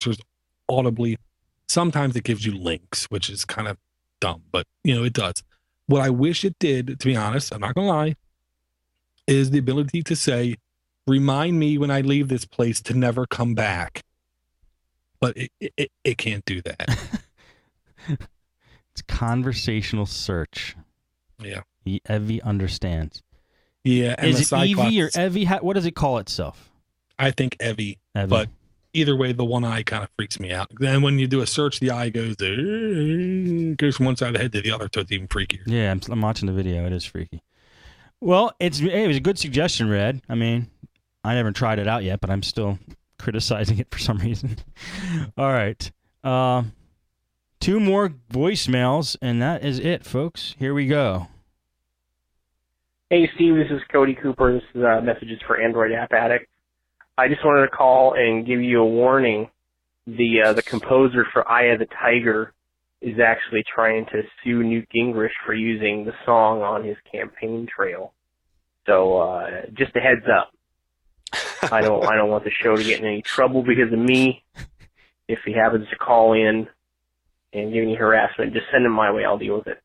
answers audibly. Sometimes it gives you links, which is kind of dumb, but it does. What I wish it did, to be honest, I'm not gonna lie, is the ability to say, remind me when I leave this place to never come back. But it can't do that. It's conversational search. Yeah. Evie understands. Yeah. And is it Evie or Evie? What does it call itself? I think Evie. But either way, the one eye kind of freaks me out. Then when you do a search, the eye goes from one side of the head to the other, so it's even freakier. Yeah, I'm watching the video. It is freaky. Well, it was a good suggestion, Red. I mean, I never tried it out yet, but I'm still criticizing it for some reason. All right. 2 more voicemails, and that is it, folks. Here we go. Hey, Steve, this is Cody Cooper. This is Messages for Android App Addicts. I just wanted to call and give you a warning. The composer for Eye of the Tiger is actually trying to sue Newt Gingrich for using the song on his campaign trail. So just a heads up. I don't want the show to get in any trouble because of me. If he happens to call in and give any harassment, just send him my way. I'll deal with it.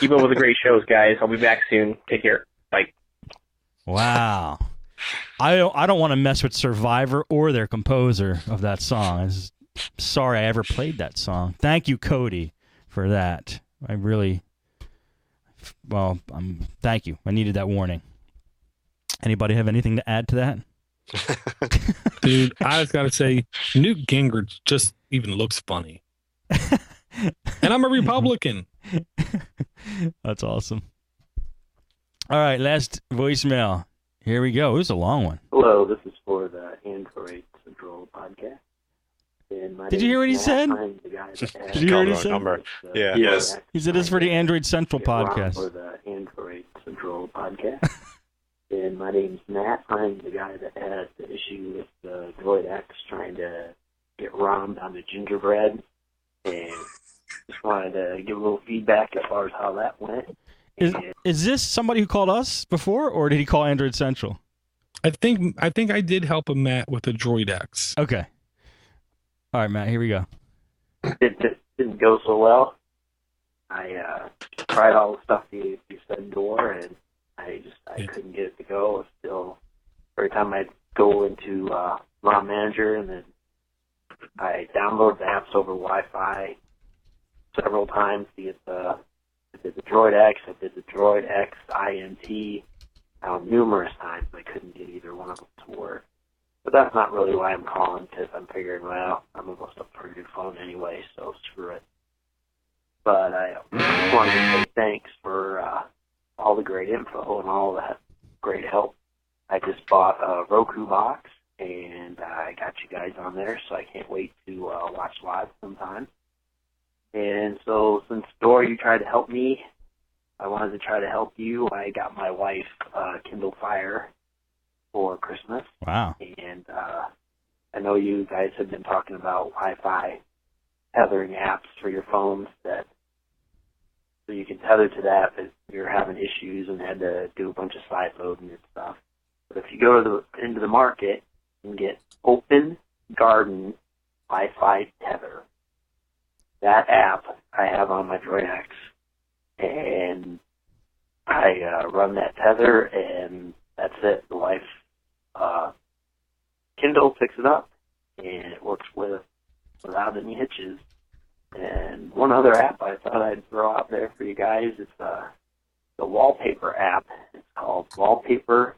Keep up with the great shows, guys. I'll be back soon. Take care. Bye. Wow. I don't want to mess with Survivor or their composer of that song. I'm sorry I ever played that song. Thank you, Cody, for that. Thank you. I needed that warning. Anybody have anything to add to that? Dude, I just got to say, Newt Gingrich just even looks funny. And I'm a Republican. That's awesome. All right, last voicemail. Here we go. It was a long one. Hello, this is for the Android Central podcast. Did you hear what he said? Did you hear what he said? Yeah. Yes. He said it's for the Android Central podcast. For the Android Central podcast. And my name's Matt. I'm the guy that had the issue with the Droid X trying to get ROMmed on the gingerbread. And just wanted to give a little feedback as far as how that went. Is this somebody who called us before, or did he call Android Central? I think I did help him, Matt, with the Droid X. Okay. All right, Matt, here we go. It didn't go so well. I tried all the stuff you said before, and I couldn't get it to go. Still, every time I go into ROM Manager, and then I download the apps over Wi-Fi several times to get I did the Droid X, I did the Droid X INT numerous times. I couldn't get either one of them to work. But that's not really why I'm calling, because I'm figuring, well, I'm almost up for a new phone anyway, so screw it. But I just wanted to say thanks for all the great info and all that great help. I just bought a Roku box, and I got you guys on there, so I can't wait to watch live sometime. And so since, Dora, you tried to help me, I wanted to try to help you. I got my wife Kindle Fire for Christmas. Wow. And I know you guys have been talking about Wi-Fi tethering apps for your phones so you can tether to that if you're having issues and had to do a bunch of side loading and stuff. But if you go into the market and get Open Garden Wi-Fi Tether, that app I have on my Droid X, and I run that tether, and that's it. The wife Kindle picks it up, and it works without any hitches. And one other app I thought I'd throw out there for you guys is the wallpaper app. It's called Wallpaper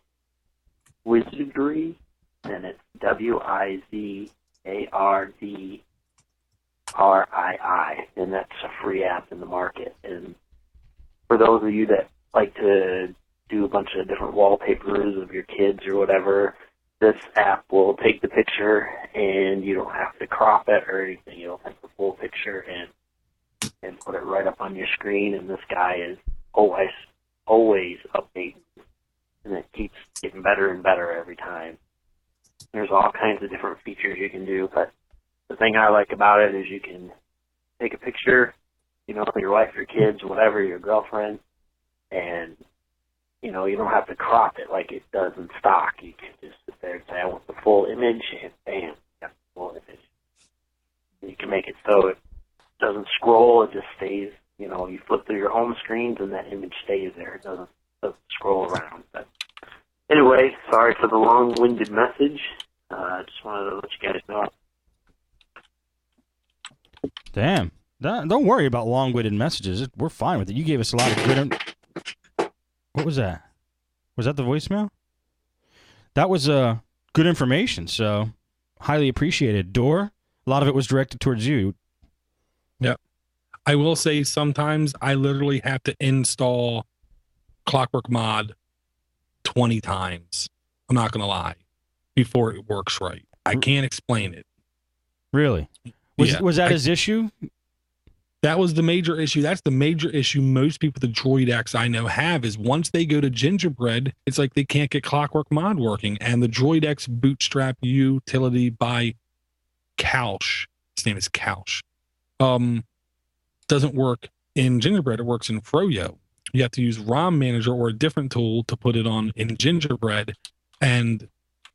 Wizardry, and it's WIZARDRII, and that's a free app in the market. And for those of you that like to do a bunch of different wallpapers of your kids or whatever, this app will take the picture, and you don't have to crop it or anything. You'll take the full picture and put it right up on your screen, and this guy is always updating, and it keeps getting better and better every time. There's all kinds of different features you can do, but the thing I like about it is you can take a picture, of your wife, your kids, whatever, your girlfriend, and, you don't have to crop it like it does in stock. You can just sit there and say, I want the full image, and bam, you got the full image. make it so it doesn't scroll. It just stays. You know, you flip through your home screens and that image stays there. It doesn't scroll around. But anyway, sorry for the long-winded message. Just wanted to let you guys know. Damn. Don't worry about long-winded messages. We're fine with it. You gave us a lot of good... What was that? Was that the voicemail? That was good information, so highly appreciated. Door, a lot of it was directed towards you. Yeah. I will say sometimes I literally have to install Clockwork Mod 20 times. I'm not going to lie. Before it works right. I can't explain it. Really? Was that his issue? That was the major issue. That's the major issue most people with the Droid X I know have is once they go to Gingerbread, it's like they can't get Clockwork Mod working. And the Droid X Bootstrap utility by Couch, his name is Couch, doesn't work in Gingerbread. It works in Froyo. You have to use ROM Manager or a different tool to put it on in Gingerbread. And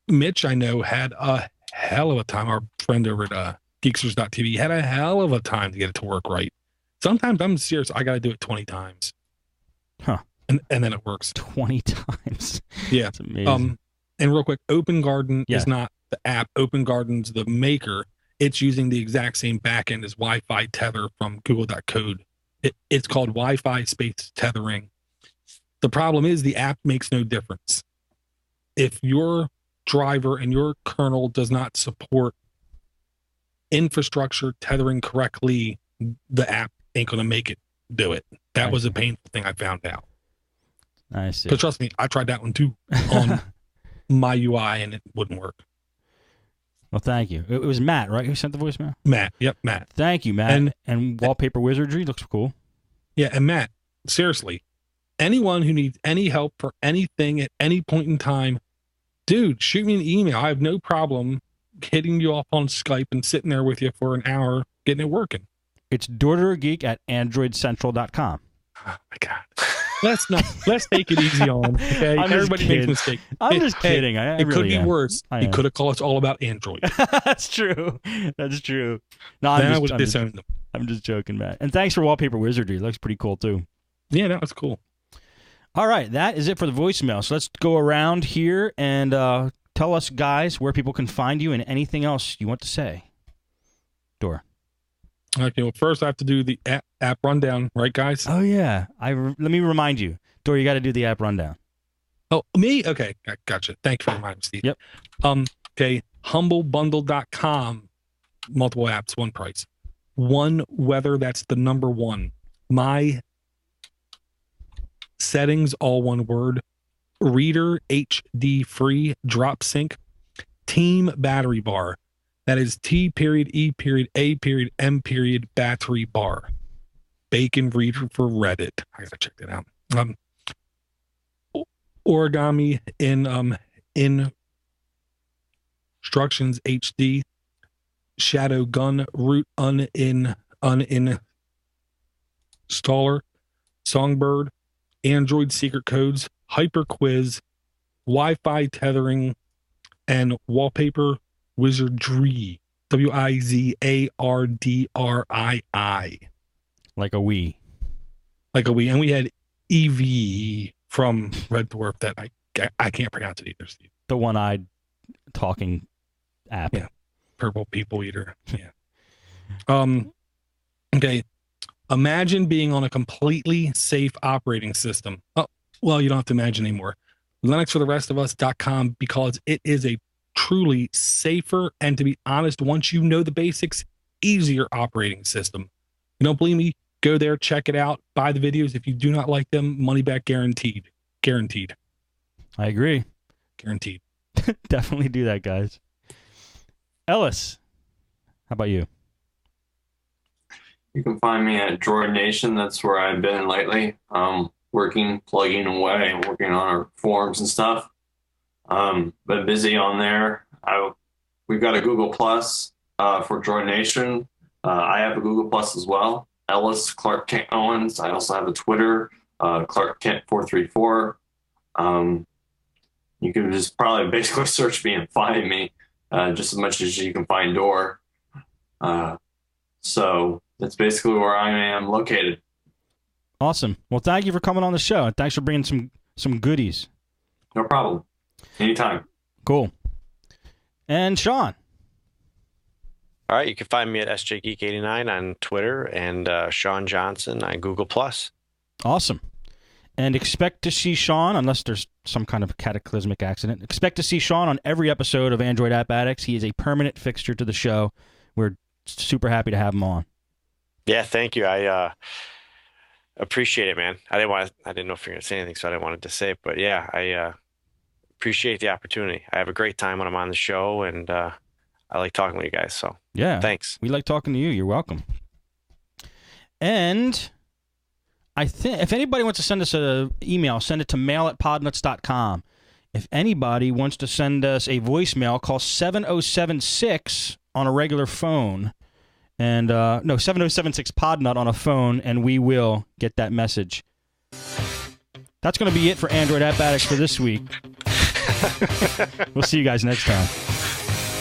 Mitch, I know, had a hell of a time. Our friend over at Geeksters.tv had a hell of a time to get it to work right. Sometimes I'm serious. I got to do it 20 times. Huh. And then it works. 20 times. Yeah. That's amazing. And real quick, Open Garden is not the app. Open Garden's the maker. It's using the exact same backend as Wi-Fi Tether from Google.code. It's called Wi-Fi space tethering. The problem is the app makes no difference. If your driver and your kernel does not support infrastructure tethering correctly, the app ain't going to make it do it. That was a painful thing I found out. I see. But trust me, I tried that one too on my UI and it wouldn't work. Well, thank you. It was Matt, right? Who sent the voicemail? Matt. Yep, Matt. Thank you, Matt. And Wallpaper Wizardry looks cool. Yeah, and Matt, seriously, anyone who needs any help for anything at any point in time, dude, shoot me an email. I have no problem hitting you up on Skype and sitting there with you for an hour getting it working. It's DorderGeek@AndroidCentral.com. Oh my God. Let's take it easy on. Okay, everybody makes mistakes. I'm just kidding. It really could be am. worse. He could have called us all about Android. That's true. That's true. No, I would disown them. I'm just joking, Matt. And thanks for Wallpaper Wizardry. It looks pretty cool too. Yeah, that was cool. All right, that is it for the voicemail. So let's go around here and tell us, guys, where people can find you and anything else you want to say. Door. Okay, well, first I have to do the app rundown, right, guys? Oh, yeah. Let me remind you. Door, you got to do the app rundown. Oh, me? Okay, gotcha. Thank you for reminding me, Steve. Yep. Okay, humblebundle.com, multiple apps, one price. One weather, that's the number one. My settings, all one word. Reader, HD free, drop sync, team battery bar. That is T.E.A.M. battery bar. Bacon reader for Reddit. I gotta check that out. Origami in instructions HD. Shadow gun root uninstaller. Songbird. Android secret codes. Hyper quiz. Wi-Fi tethering. And wallpaper wizardry. WIZARDRII. Like a Wii. Like a Wii. And we had EV from Red Dwarf that I can't pronounce it either, Steve. The one-eyed talking app. Yeah. Purple people eater. Yeah. Okay. Imagine being on a completely safe operating system. Oh, well, you don't have to imagine anymore. LinuxForTheRestOfUs.com, because it is a truly safer and, to be honest, once you know the basics, easier operating system. You don't believe me? Go there, check it out, buy the videos. If you do not like them, money back guaranteed. Guaranteed. I agree. Guaranteed. Definitely do that, guys. Ellis, how about you? You can find me at Droid Nation. That's where I've been lately. Working, plugging away, working on our forums and stuff. Been busy on there. We've got a Google Plus for Droid Nation. I have a Google Plus as well. Ellis Clark Kent Owens. I also have a Twitter, Clark Kent 434. You can just probably basically search me and find me just as much as you can find Door. So that's basically where I am located. Awesome. Well, thank you for coming on the show, and thanks for bringing some goodies. No problem. Anytime. Cool. And Sean. All right, you can find me at SJGeek89 on Twitter and Sean Johnson on Google+. Awesome. And expect to see Sean, unless there's some kind of cataclysmic accident, expect to see Sean on every episode of Android App Addicts. He is a permanent fixture to the show. We're super happy to have him on. Yeah, thank you. I appreciate it, man. I didn't know if you were going to say anything, so I didn't want to say it. But yeah, I appreciate the opportunity. I have a great time when I'm on the show, and I like talking with you guys. So yeah, thanks. We like talking to you. You're welcome. And I think if anybody wants to send us an email, send it to mail@podnutz.com. If anybody wants to send us a voicemail, call 7076 on a regular phone. And, no, 7076 Podnut on a phone, and we will get that message. That's going to be it for Android App Addicts for this week. We'll see you guys next time.